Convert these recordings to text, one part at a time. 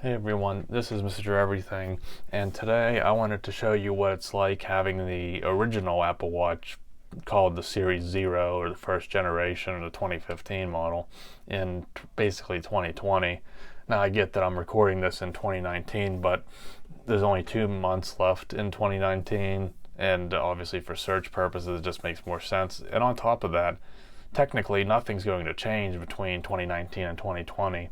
Hey everyone, this is Mr. Everything, and today I wanted to show you what it's like having the original Apple Watch called the Series 0 or the first generation or the 2015 model in basically 2020. Now I get that I'm recording this in 2019, but there's only 2 months left in 2019, and obviously for search purposes it just makes more sense. And on top of that, technically nothing's going to change between 2019 and 2020,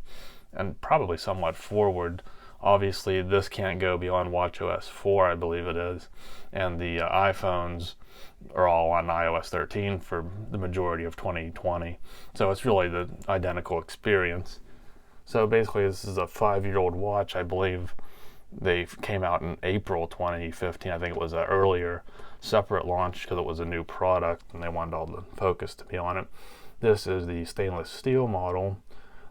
and probably somewhat forward. Obviously, this can't go beyond watchOS 4, I believe it is, and the iPhones are all on iOS 13 for the majority of 2020. So it's really the identical experience. So basically, this is a 5-year-old watch. I believe they came out in April 2015. I think it was an earlier separate launch because it was a new product and they wanted all the focus to be on it. This is the stainless steel model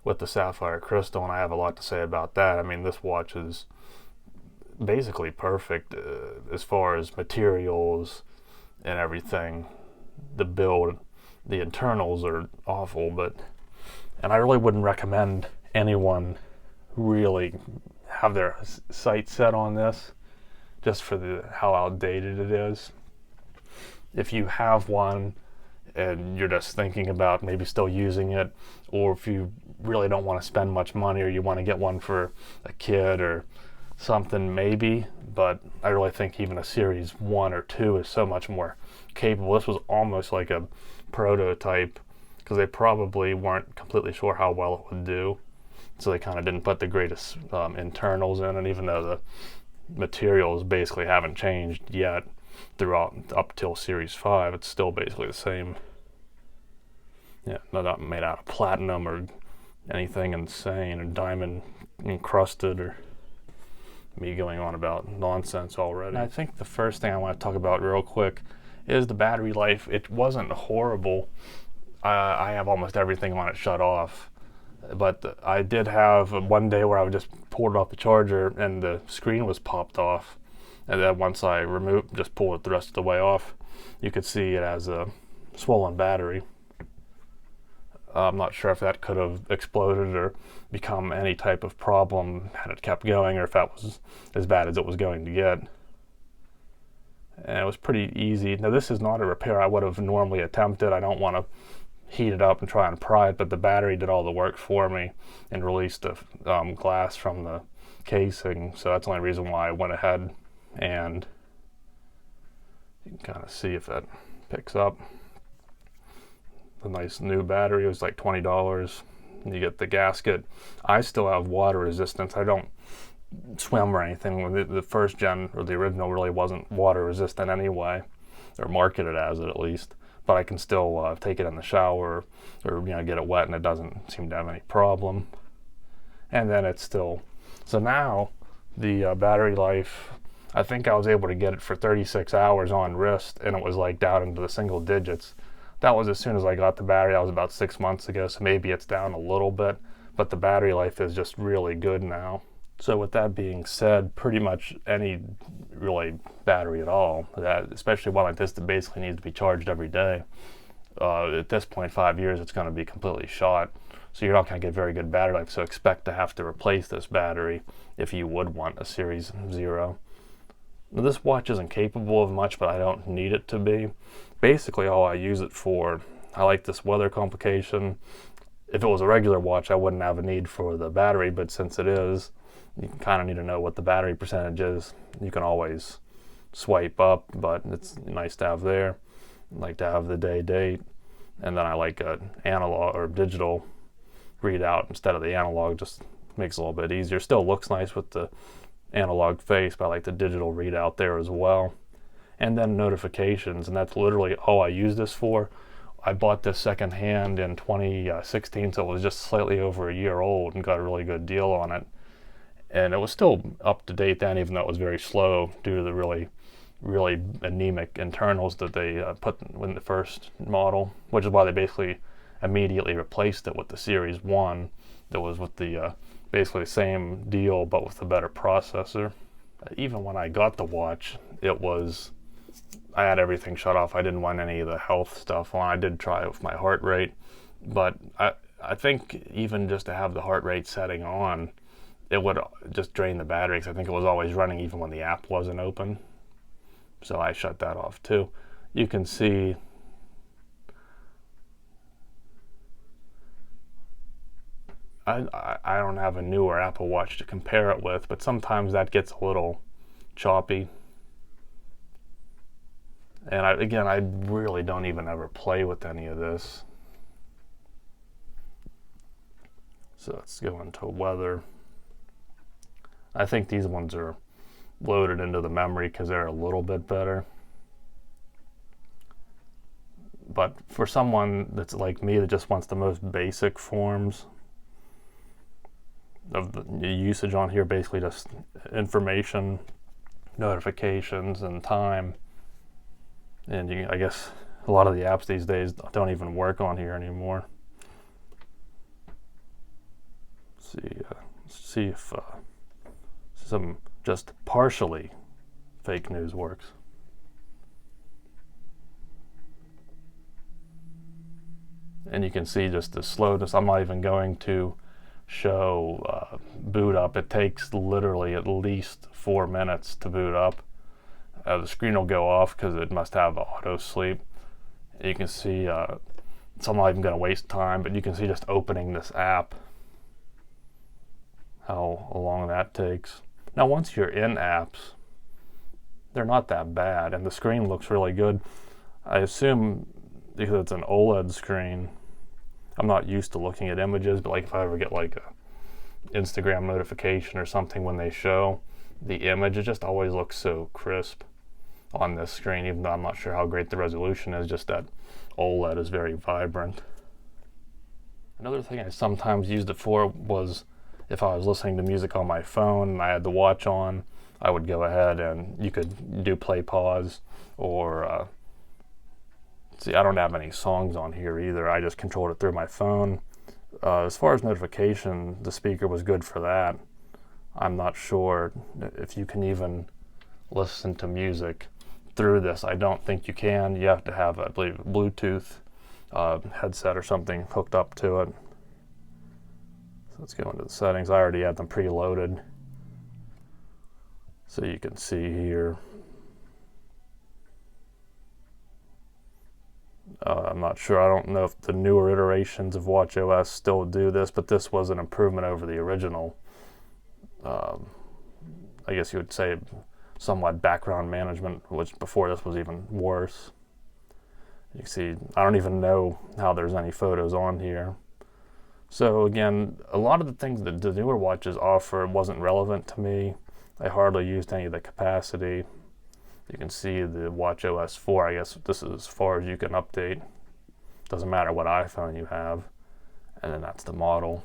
with the sapphire crystal, and I have a lot to say about that. I mean, this watch is basically perfect as far as materials and everything. The build, the internals are awful, and I really wouldn't recommend anyone really have their sights set on this just for how outdated it is. If you have one and you're just thinking about maybe still using it, or if you really don't want to spend much money or you want to get one for a kid or something, maybe, but I really think even a Series 1 or 2 is so much more capable. This was almost like a prototype because they probably weren't completely sure how well it would do, so they kind of didn't put the greatest internals in, and even though the materials basically haven't changed yet throughout up till Series 5, it's still basically the same. Yeah, not made out of platinum or anything insane or diamond encrusted, or me going on about nonsense already. I think the first thing I want to talk about real quick is the battery life. It wasn't horrible. I have almost everything on it shut off, but I did have one day where I just pulled it off the charger and the screen was popped off, and then once I just pulled it the rest of the way off, you could see it as a swollen battery. I'm not sure if that could have exploded or become any type of problem had it kept going, or if that was as bad as it was going to get. And it was pretty easy. Now, this is not a repair I would have normally attempted. I don't want to heat it up and try and pry it, but the battery did all the work for me and released the glass from the casing, so that's the only reason why I went ahead. And you can kind of see if that picks up. The nice new battery was like $20. You get the gasket. I still have water resistance. I don't swim or anything. The first gen, or the original, really wasn't water resistant anyway, or marketed as it at least. But I can still take it in the shower or get it wet, and it doesn't seem to have any problem. And then it's still, so now the battery life, I think I was able to get it for 36 hours on wrist, and it was like down into the single digits. That was as soon as I got the battery. That was about 6 months ago, so maybe it's down a little bit, but the battery life is just really good now. So with that being said, pretty much any really battery at all, that especially one like this that basically needs to be charged every day, at this point, 5 years, it's going to be completely shot. So you're not going to get very good battery life, so expect to have to replace this battery if you would want a Series 0. Now, this watch isn't capable of much, but I don't need it to be. Basically, all I use it for, I like this weather complication. If it was a regular watch, I wouldn't have a need for the battery, but since it is, you kind of need to know what the battery percentage is. You can always swipe up, but it's nice to have there. I like to have the date, and then I like an analog or digital readout instead of the analog. Just makes it a little bit easier. Still looks nice with the analog face, but I like the digital readout there as well. And then notifications, and that's literally all I use this for. I bought this secondhand in 2016, so it was just slightly over a year old, and got a really good deal on it. And it was still up to date then, even though it was very slow due to the really anemic internals that they put in the first model, which is why they basically immediately replaced it with the Series 1 that was with the basically the same deal but with a better processor. Even when I got the watch, I had everything shut off. I didn't want any of the health stuff on. I did try it with my heart rate, but I think even just to have the heart rate setting on, it would just drain the battery, because I think it was always running even when the app wasn't open. So I shut that off too. You can see I don't have a newer Apple Watch to compare it with, but sometimes that gets a little choppy. And I really don't even ever play with any of this. So let's go into weather. I think these ones are loaded into the memory because they're a little bit better. But for someone that's like me that just wants the most basic forms of the usage on here, basically just information, notifications, and time. And I guess a lot of the apps these days don't even work on here anymore. Let's see if some just partially fake news works. And you can see just the slowness. I'm not even going to show boot up. It takes literally at least 4 minutes to boot up. The screen will go off because it must have auto sleep. You can see, so I'm not even going to waste time, but you can see just opening this app, how long that takes. Now once you're in apps, they're not that bad, and the screen looks really good. I assume because it's an OLED screen, I'm not used to looking at images, but like if I ever get like a Instagram notification or something when they show the image, it just always looks so crisp on this screen, even though I'm not sure how great the resolution is, just that OLED is very vibrant. Another thing I sometimes used it for was if I was listening to music on my phone and I had the watch on, I would go ahead and you could do play pause, or see, I don't have any songs on here either. I just controlled it through my phone. As far as notification, the speaker was good for that. I'm not sure if you can even listen to music through this. I don't think you can. You have to have, I believe, a Bluetooth headset or something hooked up to it. So let's go into the settings. I already had them preloaded. So you can see here. I'm not sure. I don't know if the newer iterations of watchOS still do this, but this was an improvement over the original. I guess you would say somewhat background management, which before this was even worse. You can see, I don't even know how there's any photos on here. So again, a lot of the things that the newer watches offer wasn't relevant to me. I hardly used any of the capacity. You can see the watchOS 4, I guess this is as far as you can update. Doesn't matter what iPhone you have. And then that's the model.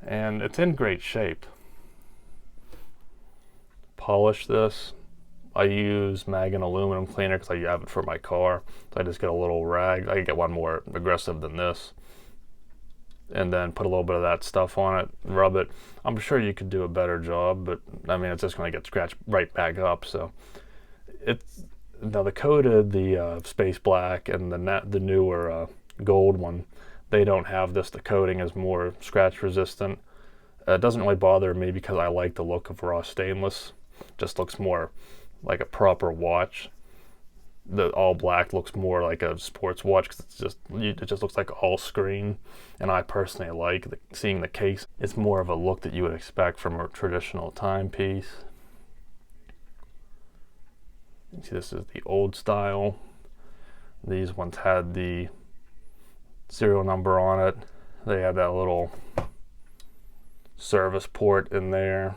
And it's in great shape. Polish this. I use Mag and aluminum cleaner because I have it for my car. So I just get a little rag. I can get one more aggressive than this. And then put a little bit of that stuff on it, rub it. I'm sure you could do a better job, but I mean, it's just going to get scratched right back up. So it's now the coated, the space black, and the newer gold one, they don't have this. The coating is more scratch resistant. It doesn't really bother me because I like the look of raw stainless. Just looks more like a proper watch. The all black looks more like a sports watch because it just looks like all screen, and I personally like seeing the case. It's more of a look that you would expect from a traditional timepiece. You see, this is the old style. These ones had the serial number on it. They had that little service port in there.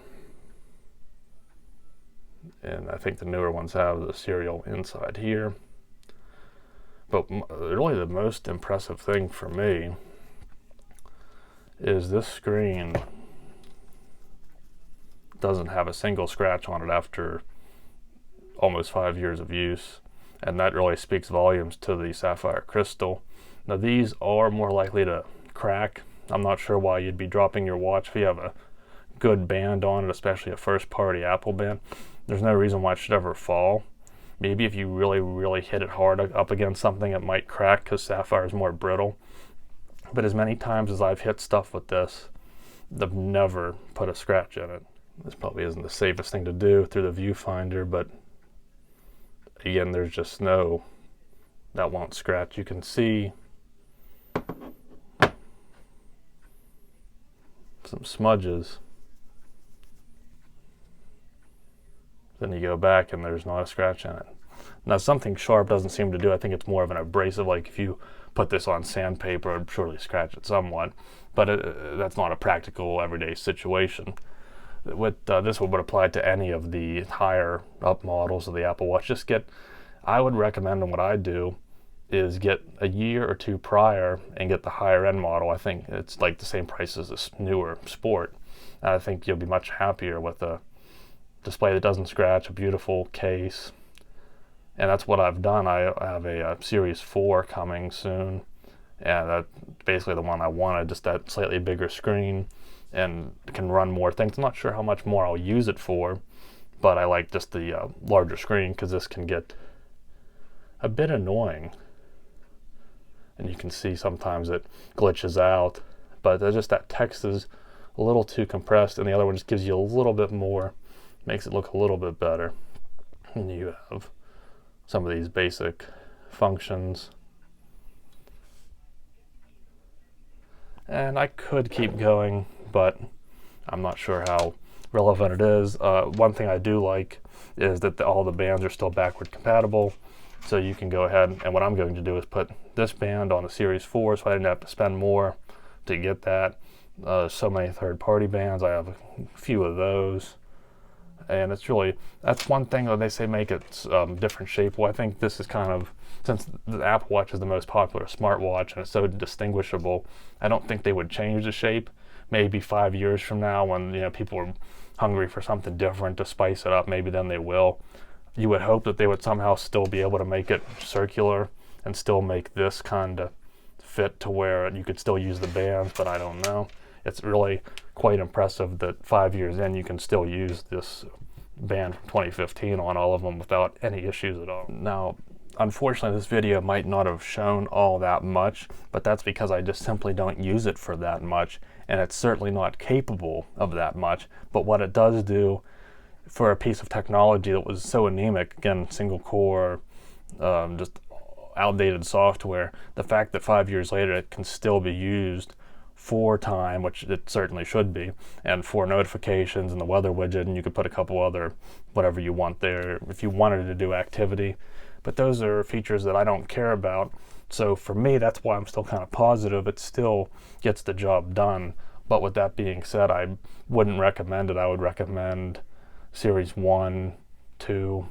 And I think the newer ones have the serial inside here. But really the most impressive thing for me is this screen doesn't have a single scratch on it after almost 5 years of use. And that really speaks volumes to the sapphire crystal. Now these are more likely to crack. I'm not sure why you'd be dropping your watch if you have a good band on it, especially a first party Apple band. There's no reason why it should ever fall. Maybe if you really, really hit it hard up against something, it might crack because sapphire is more brittle. But as many times as I've hit stuff with this, I've never put a scratch in it. This probably isn't the safest thing to do through the viewfinder, but again, there's just no, that won't scratch. You can see some smudges. Then you go back and there's not a scratch in it. Now, something sharp doesn't seem to do. I think it's more of an abrasive. Like if you put this on sandpaper, it'd surely scratch it somewhat, but that's not a practical everyday situation. With this would apply to any of the higher up models of the Apple Watch. I would recommend, and what I do is get a year or two prior and get the higher end model. I think it's like the same price as this newer Sport. And I think you'll be much happier with a display that doesn't scratch, a beautiful case. And that's what I've done. I have a Series 4 coming soon, and that's basically the one I wanted, just that slightly bigger screen and can run more things. I'm not sure how much more I'll use it for, but I like just the larger screen because this can get a bit annoying. And you can see sometimes it glitches out, but just that text is a little too compressed, and the other one just gives you a little bit more, makes it look a little bit better. And you have some of these basic functions. And I could keep going, but I'm not sure how relevant it is. One thing I do like is that all the bands are still backward compatible. So you can go ahead, and what I'm going to do is put this band on the Series 4 so I didn't have to spend more to get that. So many third-party bands, I have a few of those. And it's really, that's one thing that they say make it different shape. Well, I think this is kind of, since the Apple Watch is the most popular smartwatch and it's so distinguishable, I don't think they would change the shape. Maybe 5 years from now when people are hungry for something different to spice it up, maybe then they will. You would hope that they would somehow still be able to make it circular and still make this kind of fit to where you could still use the bands, but I don't know. It's really quite impressive that 5 years in you can still use this band from 2015 on all of them without any issues at all. Now, unfortunately, this video might not have shown all that much, but that's because I just simply don't use it for that much, and it's certainly not capable of that much. But what it does do for a piece of technology that was so anemic, again, single core, just outdated software, the fact that 5 years later it can still be used for time, which it certainly should be, and for notifications and the weather widget, and you could put a couple other whatever you want there if you wanted to do activity. But those are features that I don't care about. So for me, that's why I'm still kind of positive it still gets the job done. But with that being said, I wouldn't recommend it. I would recommend Series 1, 2,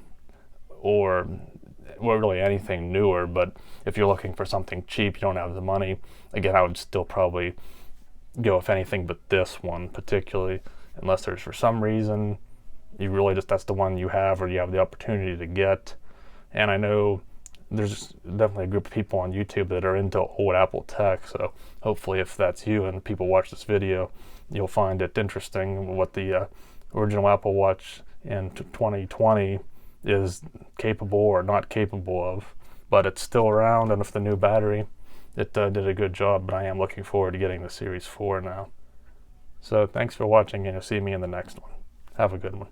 or really anything newer. But if you're looking for something cheap, you don't have the money, again, I would still probably go, if anything, but this one particularly, unless there's for some reason you really that's the one you have or you have the opportunity to get. And I know there's definitely a group of people on YouTube that are into old Apple tech, so hopefully if that's you and people watch this video, you'll find it interesting what the original Apple Watch in 2020 is capable or not capable of. But it's still around, and with the new battery, it did a good job. But I am looking forward to getting the Series 4 now. So thanks for watching, and you'll see me in the next one. Have a good one.